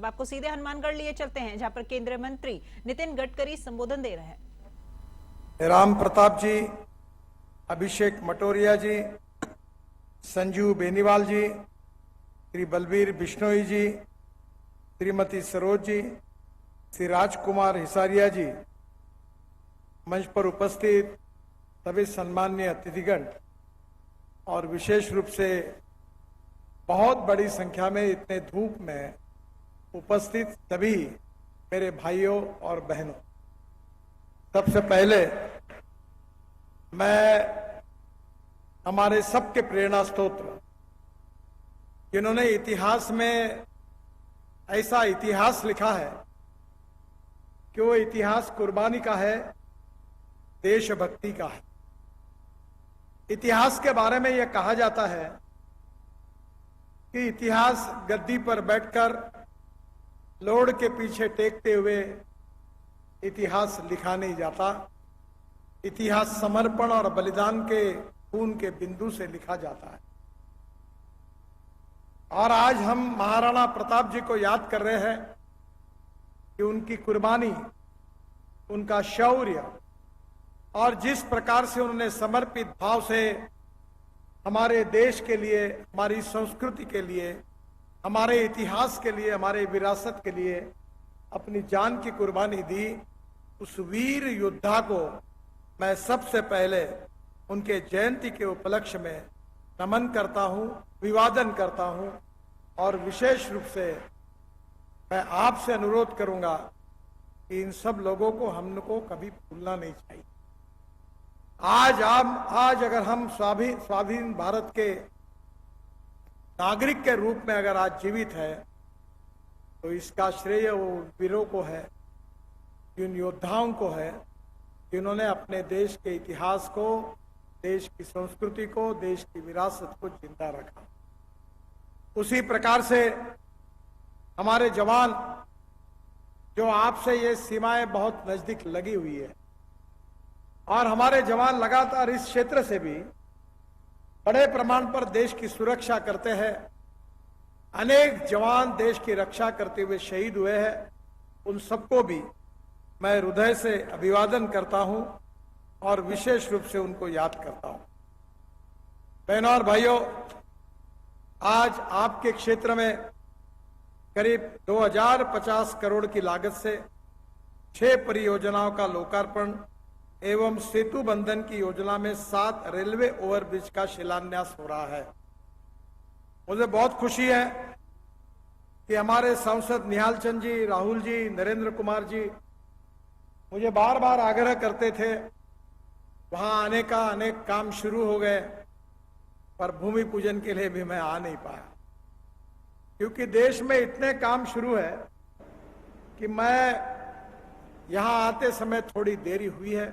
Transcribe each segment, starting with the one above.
अब आपको सीधे हनुमानगढ़ लिए चलते हैं, जहां पर केंद्रीय मंत्री नितिन गडकरी संबोधन दे रहे हैं। राम प्रताप जी, अभिषेक मटोरिया जी, संजीव बेनीवाल जी, श्री बलबीर बिश्नोई जी, श्रीमती सरोज जी, श्री राजकुमार हिसारिया जी, मंच पर उपस्थित सभी सम्माननीय अतिथिगण और विशेष रूप से बहुत बड़ी संख्या में इतने धूप में उपस्थित सभी मेरे भाइयों और बहनों, सबसे पहले मैं हमारे सबके प्रेरणा स्रोत जिन्होंने इतिहास में ऐसा इतिहास लिखा है कि वो इतिहास कुर्बानी का है, देशभक्ति का है। इतिहास के बारे में यह कहा जाता है कि इतिहास गद्दी पर बैठकर लोड के पीछे टेकते हुए इतिहास लिखा नहीं जाता। इतिहास समर्पण और बलिदान के खून के बिंदु से लिखा जाता है। और आज हम महाराणा प्रताप जी को याद कर रहे हैं कि उनकी कुर्बानी, उनका शौर्य और जिस प्रकार से उन्होंने समर्पित भाव से हमारे देश के लिए, हमारी संस्कृति के लिए, हमारे इतिहास के लिए, हमारे विरासत के लिए अपनी जान की कुर्बानी दी, उस वीर योद्धा को मैं सबसे पहले उनके जयंती के उपलक्ष्य में नमन करता हूं, अभिवादन करता हूं। और विशेष रूप से मैं आपसे अनुरोध करूंगा कि इन सब लोगों को हमको कभी भूलना नहीं चाहिए। आज अगर हम स्वाधीन भारत के नागरिक के रूप में अगर आज जीवित है तो इसका श्रेय वो वीरों को है, जिन योद्धाओं को है जिन्होंने अपने देश के इतिहास को, देश की संस्कृति को, देश की विरासत को जिंदा रखा। उसी प्रकार से हमारे जवान, जो आपसे ये सीमाएं बहुत नजदीक लगी हुई है, और हमारे जवान लगातार इस क्षेत्र से भी बड़े प्रमाण पर देश की सुरक्षा करते हैं। अनेक जवान देश की रक्षा करते हुए शहीद हुए हैं। उन सबको भी मैं हृदय से अभिवादन करता हूं और विशेष रूप से उनको याद करता हूं। बहनों और भाइयों, आज आपके क्षेत्र में करीब 2050 करोड़ की लागत से 6 परियोजनाओं का लोकार्पण एवं सेतु बंधन की योजना में 7 रेलवे ओवरब्रिज का शिलान्यास हो रहा है। मुझे बहुत खुशी है कि हमारे सांसद निहाल चंद जी, राहुल जी, नरेंद्र कुमार जी मुझे बार बार आग्रह करते थे, वहां आने का, अनेक काम शुरू हो गए, पर भूमि पूजन के लिए भी मैं आ नहीं पाया, क्योंकि देश में इतने काम शुरू है कि मैं यहां आते समय थोड़ी देरी हुई है।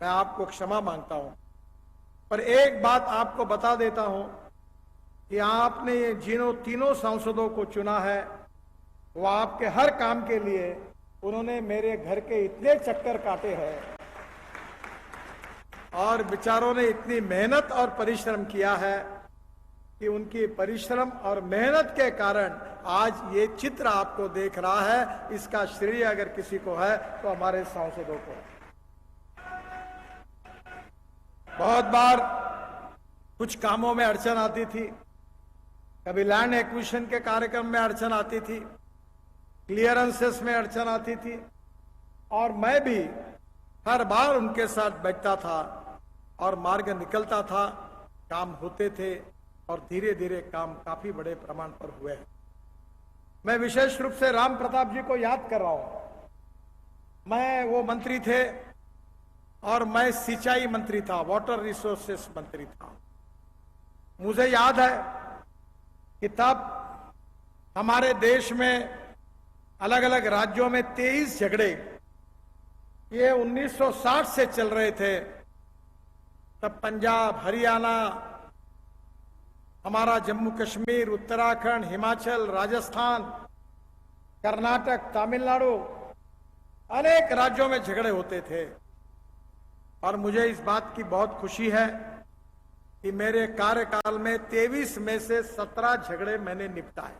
मैं आपको क्षमा मांगता हूं, पर एक बात आपको बता देता हूं कि आपने ये जिन तीनों सांसदों को चुना है, वो आपके हर काम के लिए उन्होंने मेरे घर के इतने चक्कर काटे हैं और बेचारों ने इतनी मेहनत और परिश्रम किया है कि उनकी परिश्रम और मेहनत के कारण आज ये चित्र आपको देख रहा है। इसका श्रेय अगर किसी को है तो हमारे सांसदों को। बहुत बार कुछ कामों में अड़चन आती थी, कभी लैंड एक्विजिशन के कार्यक्रम में अड़चन आती थी, क्लियरेंसेस में अड़चन आती थी, और मैं भी हर बार उनके साथ बैठता था और मार्ग निकलता था, काम होते थे और धीरे धीरे काम काफी बड़े प्रमाण पर हुए हैं। मैं विशेष रूप से राम प्रताप जी को याद कर रहा हूं। मैं वो मंत्री थे और मैं सिंचाई मंत्री था, वाटर रिसोर्सेस मंत्री था। मुझे याद है कि तब हमारे देश में अलग अलग राज्यों में 23 झगड़े ये 1960 से चल रहे थे। तब पंजाब, हरियाणा, हमारा जम्मू कश्मीर, उत्तराखंड, हिमाचल, राजस्थान, कर्नाटक, तमिलनाडु, अनेक राज्यों में झगड़े होते थे। और मुझे इस बात की बहुत खुशी है कि मेरे कार्यकाल में 23 में से 17 झगड़े मैंने निपटाए।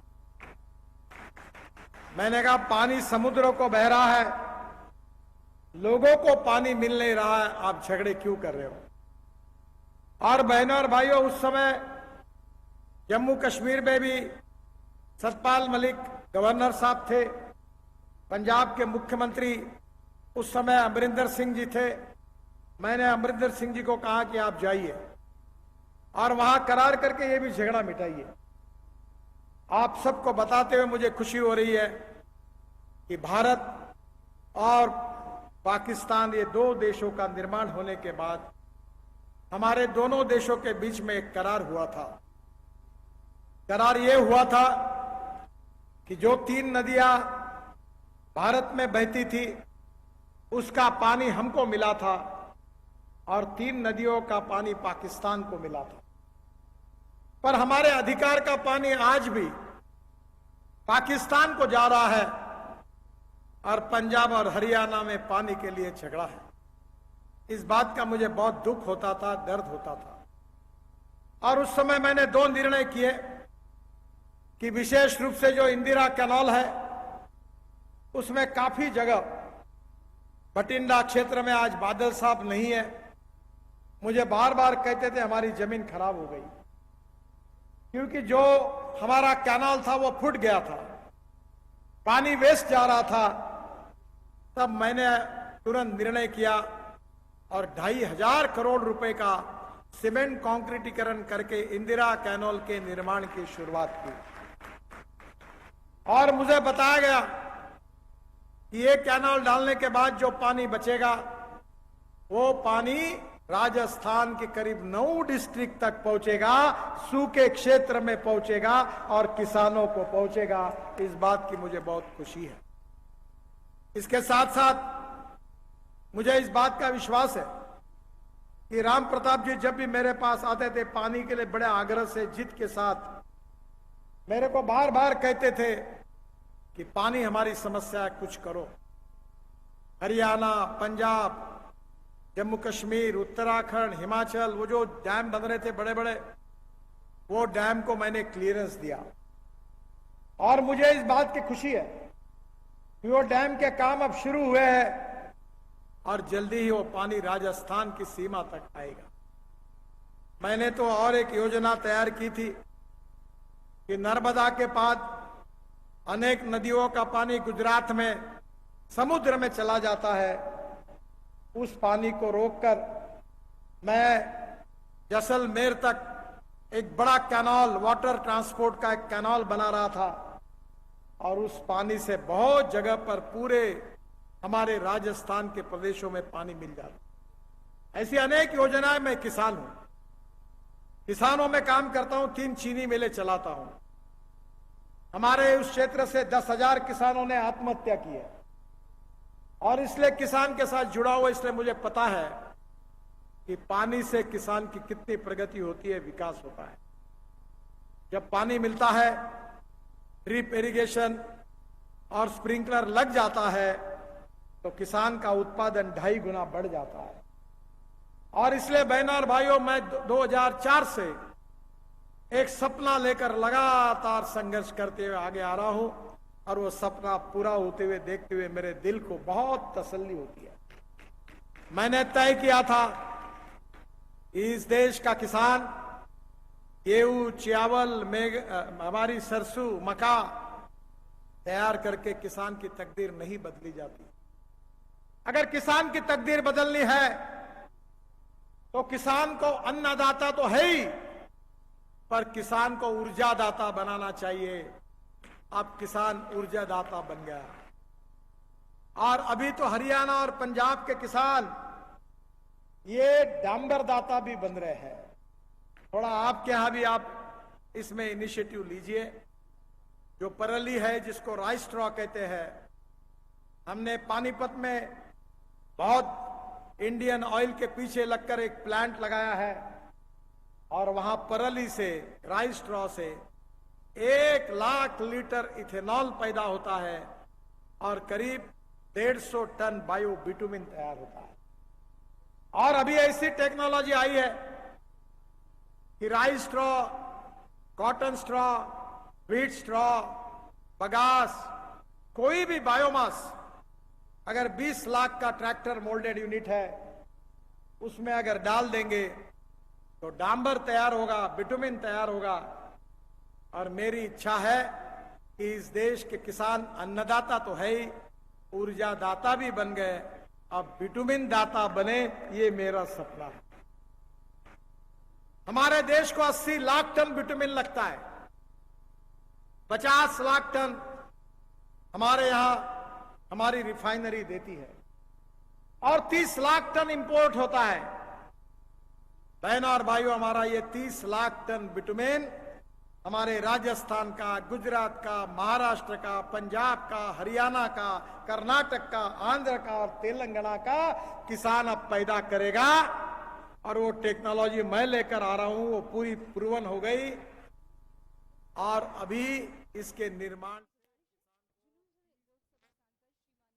मैंने कहा पानी समुद्रों को बह रहा है, लोगों को पानी मिल नहीं रहा है, आप झगड़े क्यों कर रहे हो? और बहनों और भाइयों, उस समय जम्मू कश्मीर में भी सतपाल मलिक गवर्नर साहब थे, पंजाब के मुख्यमंत्री उस समय अमरिंदर सिंह जी थे। मैंने अमरिंदर सिंह जी को कहा कि आप जाइए और वहां करार करके ये भी झगड़ा मिटाइए। आप सबको बताते हुए मुझे खुशी हो रही है कि भारत और पाकिस्तान, ये दो देशों का निर्माण होने के बाद हमारे दोनों देशों के बीच में एक करार हुआ था। करार ये हुआ था कि जो 3 नदियां भारत में बहती थी उसका पानी हमको मिला था और 3 नदियों का पानी पाकिस्तान को मिला था। पर हमारे अधिकार का पानी आज भी पाकिस्तान को जा रहा है और पंजाब और हरियाणा में पानी के लिए झगड़ा है। इस बात का मुझे बहुत दुख होता था, दर्द होता था। और उस समय मैंने 2 निर्णय किए कि विशेष रूप से जो इंदिरा कैनाल है उसमें काफी जगह बठिंडा क्षेत्र में आज बादल साहब नहीं है। मुझे बार बार कहते थे हमारी जमीन खराब हो गई, क्योंकि जो हमारा कैनाल था वो फूट गया था, पानी वेस्ट जा रहा था। तब मैंने तुरंत निर्णय किया और 2,500 करोड़ रुपए का सीमेंट कंक्रीटीकरण करके इंदिरा कैनाल के निर्माण की शुरुआत की। और मुझे बताया गया कि ये कैनाल डालने के बाद जो पानी बचेगा वो पानी राजस्थान के करीब 9 डिस्ट्रिक्ट तक पहुंचेगा, सूखे क्षेत्र में पहुंचेगा और किसानों को पहुंचेगा। इस बात की मुझे बहुत खुशी है। इसके साथ साथ मुझे इस बात का विश्वास है कि राम प्रताप जी जब भी मेरे पास आते थे पानी के लिए बड़े आग्रह से, जिद के साथ मेरे को बार बार कहते थे कि पानी हमारी समस्या है, कुछ करो। हरियाणा, पंजाब, जम्मू कश्मीर, उत्तराखंड, हिमाचल, वो जो डैम बन रहे थे बड़े बड़े, वो डैम को मैंने क्लियरेंस दिया। और मुझे इस बात की खुशी है कि वो डैम के काम अब शुरू हुए हैं और जल्दी ही वो पानी राजस्थान की सीमा तक आएगा। मैंने तो और एक योजना तैयार की थी कि नर्मदा के बाद अनेक नदियों का पानी गुजरात में समुद्र में चला जाता है, उस पानी को रोककर मैं जैसलमेर तक एक बड़ा कैनाल, वाटर ट्रांसपोर्ट का एक कैनाल बना रहा था और उस पानी से बहुत जगह पर पूरे हमारे राजस्थान के प्रदेशों में पानी मिल जाता। ऐसी अनेक योजनाएं। मैं किसान हूं, किसानों में काम करता हूं, 3 चीनी मिलें चलाता हूं। हमारे उस क्षेत्र से 10,000 किसानों ने आत्महत्या की है और इसलिए किसान के साथ जुड़ा हुआ, इसलिए मुझे पता है कि पानी से किसान की कितनी प्रगति होती है, विकास होता है। जब पानी मिलता है, ड्रिप इरिगेशन और स्प्रिंकलर लग जाता है तो किसान का उत्पादन 2.5 गुना बढ़ जाता है। और इसलिए बहनों और भाइयों, मैं 2004 से एक सपना लेकर लगातार संघर्ष करते हुए आगे आ रहा हूं और वो सपना पूरा होते हुए देखते हुए मेरे दिल को बहुत तसल्ली होती है। मैंने तय किया था इस देश का किसान गेहूं, चावल, हमारी सरसों, मक्का तैयार करके किसान की तकदीर नहीं बदली जाती। अगर किसान की तकदीर बदलनी है तो किसान को अन्नदाता तो है ही, पर किसान को ऊर्जादाता बनाना चाहिए। अब किसान ऊर्जादाता बन गया और अभी तो हरियाणा और पंजाब के किसान ये डांबरदाता भी बन रहे हैं। थोड़ा आपके यहां भी आप इसमें इनिशिएटिव लीजिए। जो परली है, जिसको राइस स्ट्रॉ कहते हैं, हमने पानीपत में बहुत इंडियन ऑयल के पीछे लगकर एक प्लांट लगाया है और वहां परली से, राइस स्ट्रॉ से 1 लाख लीटर इथेनॉल पैदा होता है और करीब 150 टन बायो बिटुमिन तैयार होता है। और अभी ऐसी टेक्नोलॉजी आई है कि rice straw, cotton straw, wheat straw, bagasse कोई भी बायोमास, अगर 20 लाख का ट्रैक्टर मोल्डेड यूनिट है, उसमें अगर डाल देंगे तो डांबर तैयार होगा, बिटुमिन तैयार होगा। और मेरी इच्छा है कि इस देश के किसान अन्नदाता तो है ही, ऊर्जा दाता भी बन गए, अब बिटुमिन दाता बने, ये मेरा सपना है। हमारे देश को 80 लाख टन बिटुमिन लगता है, 50 लाख टन हमारे यहां हमारी रिफाइनरी देती है, और 30 लाख टन इंपोर्ट होता है। बहनों और भाइयों, हमारा ये 30 लाख टन बिटुमिन हमारे राजस्थान का, गुजरात का, महाराष्ट्र का, पंजाब का, हरियाणा का, कर्नाटक का, आंध्र का और तेलंगाना का किसान अब पैदा करेगा। और वो टेक्नोलॉजी मैं लेकर आ रहा हूं, वो पूरी प्रूवन हो गई और अभी इसके निर्माण